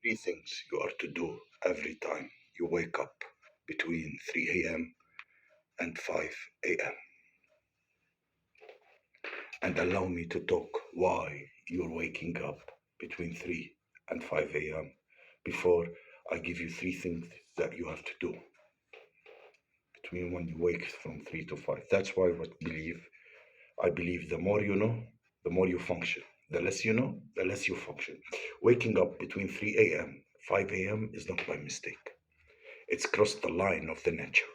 three things you are to do every time you wake up between 3 a.m. and 5 a.m. And allow me to talk why you're waking up between 3 and 5 a.m. before I give you three things that you have to do between when you wake from 3 to 5. That's why I believe the more you know, the more you function. The less you know, the less you function. Waking up between 3 a.m., 5 a.m. is not by mistake. It's crossed the line of the natural.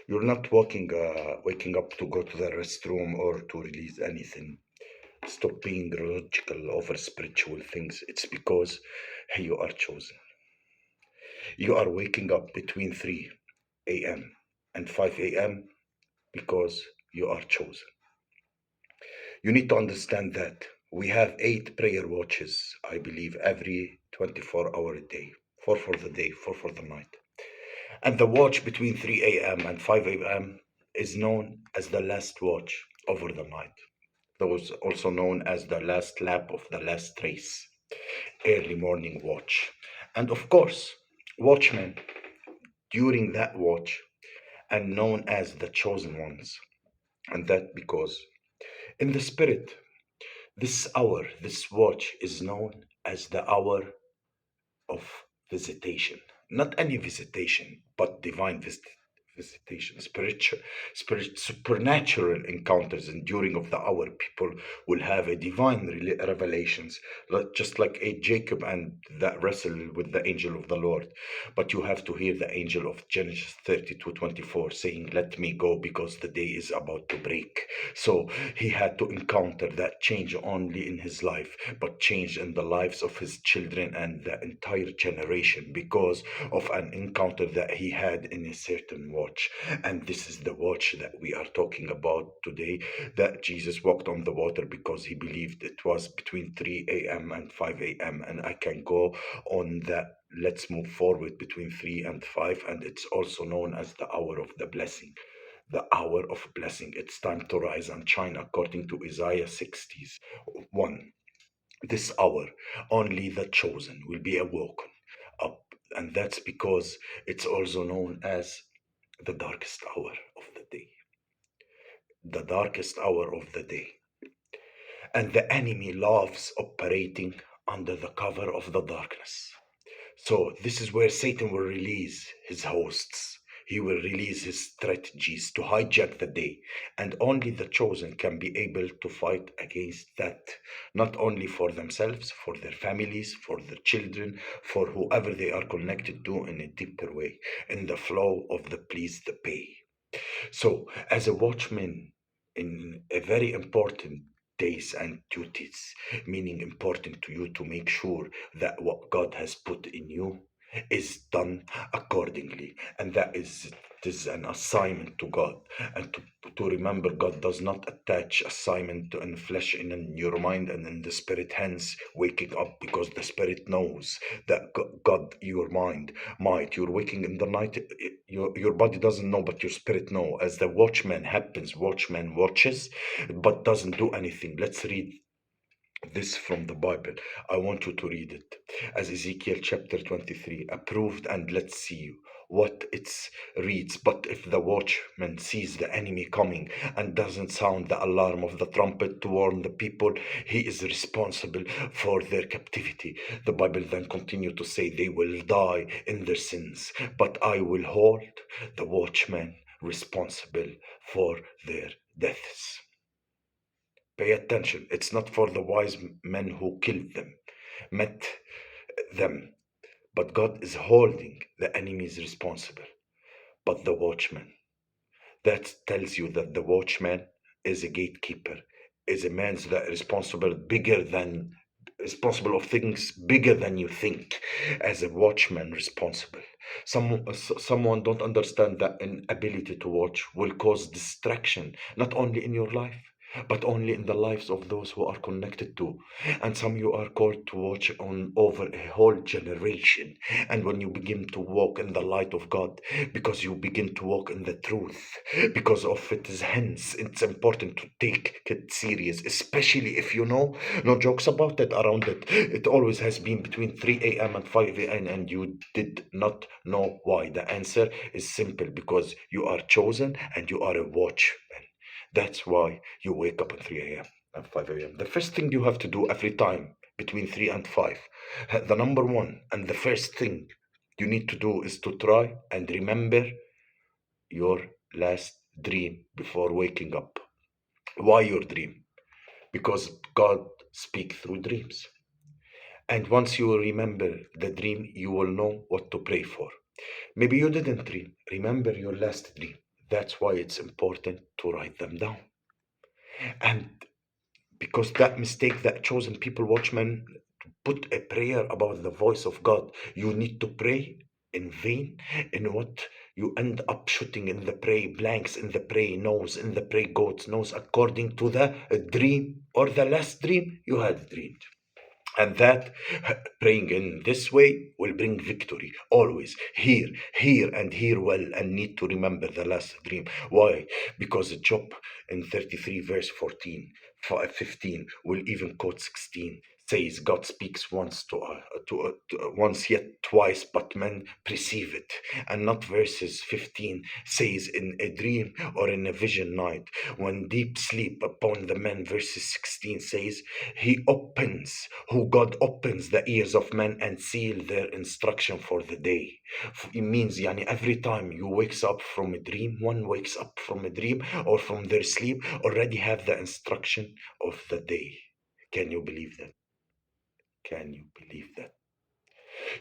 You're not waking up to go to the restroom or to release anything. Stop being logical over spiritual things. It's because you are chosen. You are waking up between 3 a.m. and 5 a.m. because you are chosen. You need to understand that we have 8 prayer watches, I believe, every 24-hour a day. 4 for the day, 4 for the night. And the watch between 3 a.m. and 5 a.m. is known as the last watch over the night. Those also known as the last lap of the last race, early morning watch. And of course, watchmen during that watch and known as the chosen ones. And that because in the spirit, this hour, this watch is known as the hour of visitation. Not any visitation, but divine visitation, supernatural encounters. And during of the hour, people will have a divine revelations, just like a Jacob and that wrestled with the angel of the Lord. But you have to hear the angel of Genesis 32:24 saying, "Let me go because the day is about to break." So he had to encounter that change only in his life, but change in the lives of his children and the entire generation because of an encounter that he had in a certain watch. And this is the watch that we are talking about today, that Jesus walked on the water because he believed it was between 3 a.m. and 5 a.m. And I can go on that. Let's move forward between 3 and 5, and it's also known as the hour of the blessing. The hour of blessing. It's time to rise and shine according to Isaiah 60:1. This hour, only the chosen will be awoken up. And that's because it's also known as the darkest hour of the day. The darkest hour of the day. And the enemy loves operating under the cover of the darkness. So this is where Satan will release his hosts. He will release his strategies to hijack the day. And only the chosen can be able to fight against that. Not only for themselves, for their families, for their children, for whoever they are connected to in a deeper way. In the flow of the please the pay. So as a watchman in a very important days and duties, meaning important to you to make sure that what God has put in you is done accordingly, and that is it is an assignment to God. And to remember, God does not attach assignment to in flesh and in your mind and in the spirit, hence waking up, because the spirit knows that God your mind might you're waking in the night, your body doesn't know but your spirit know. As the watchman happens, watchman watches but doesn't do anything. Let's read this from the Bible. I want you to read it as Ezekiel chapter 23 approved, and let's see what it reads. But if the watchman sees the enemy coming and doesn't sound the alarm of the trumpet to warn the people, he is responsible for their captivity. The Bible then continues to say they will die in their sins, but I will hold the watchman responsible for their deaths. Pay attention. It's not for the wise men who killed them, met them, but God is holding the enemies responsible. But the watchman, that tells you that the watchman is a gatekeeper, is a man that is responsible of things bigger than you think. As a watchman responsible, someone don't understand that an ability to watch will cause distraction not only in your life but only in the lives of those who are connected to. And some you are called to watch on over a whole generation. And when you begin to walk in the light of God, because you begin to walk in the truth, because of it is hence it's important to take it serious, especially if you know, no jokes about it around it. It always has been between 3 a.m. and 5 a.m. and you did not know why. The answer is simple, because you are chosen and you are a watchman. That's why you wake up at 3 a.m. and 5 a.m. The first thing you have to do every time between 3 and 5, the number one and the first thing you need to do is to try and remember your last dream before waking up. Why your dream? Because God speaks through dreams. And once you remember the dream, you will know what to pray for. Maybe you didn't dream. Remember your last dream. That's why it's important to write them down. And because that mistake that chosen people watchmen put a prayer about the voice of God, you need to pray in vain. In what you end up shooting in the prey blanks, in the prey nose, in the prey goat's nose, according to the dream or the last dream you had dreamed. And that praying in this way will bring victory. Always hear and hear well, and need to remember the last dream. Why? Because Job in 33 verse 15 will even quote 16, says God speaks once yet twice, but men perceive it. And not verses 15 says in a dream or in a vision night, when deep sleep upon the men. Verses 16 says who God opens the ears of men and seal their instruction for the day. It means yani, every time you wakes up from a dream, one wakes up from a dream or from their sleep, already have the instruction of the day. Can you believe that? Can you believe that?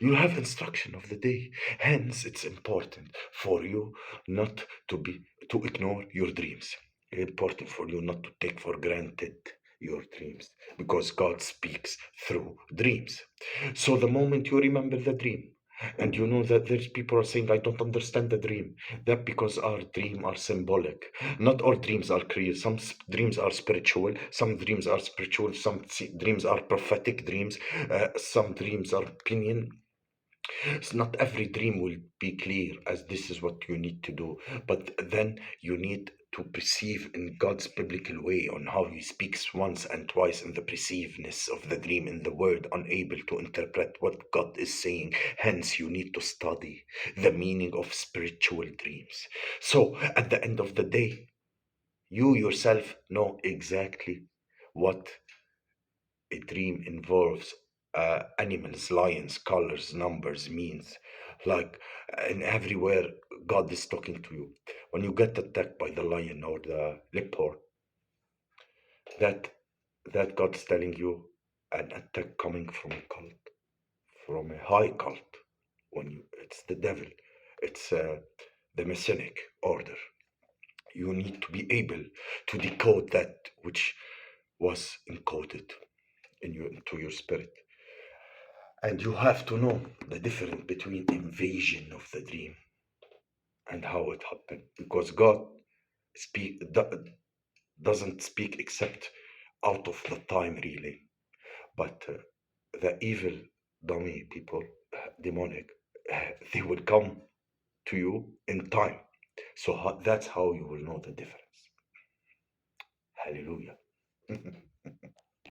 You have instruction of the day. Hence, it's important for you not to ignore your dreams. It's important for you not to take for granted your dreams, because God speaks through dreams. So the moment you remember the dream, and you know that there's people are saying, I don't understand the dream. That because our dreams are symbolic. Not all dreams are created. Some dreams are spiritual. Some dreams are spiritual. Some dreams are prophetic dreams. Some dreams are opinion. It's not every dream will be clear as this is what you need to do, but then you need to perceive in God's biblical way on how He speaks once and twice in the perceiveness of the dream in the word, unable to interpret what God is saying. Hence, you need to study the meaning of spiritual dreams. So, at the end of the day, you yourself know exactly what a dream involves. Animals, lions, colors, numbers, means. Like, and everywhere God is talking to you. When you get attacked by the lion or the leopard, that that God's telling you an attack coming from a cult, from a high cult. It's the devil, it's the Messianic order. You need to be able to decode that which was encoded into your spirit. And you have to know the difference between invasion of the dream and how it happened. Because God doesn't speak except out of the time, really. But the evil dummy people, demonic, they will come to you in time. So that's how you will know the difference. Hallelujah.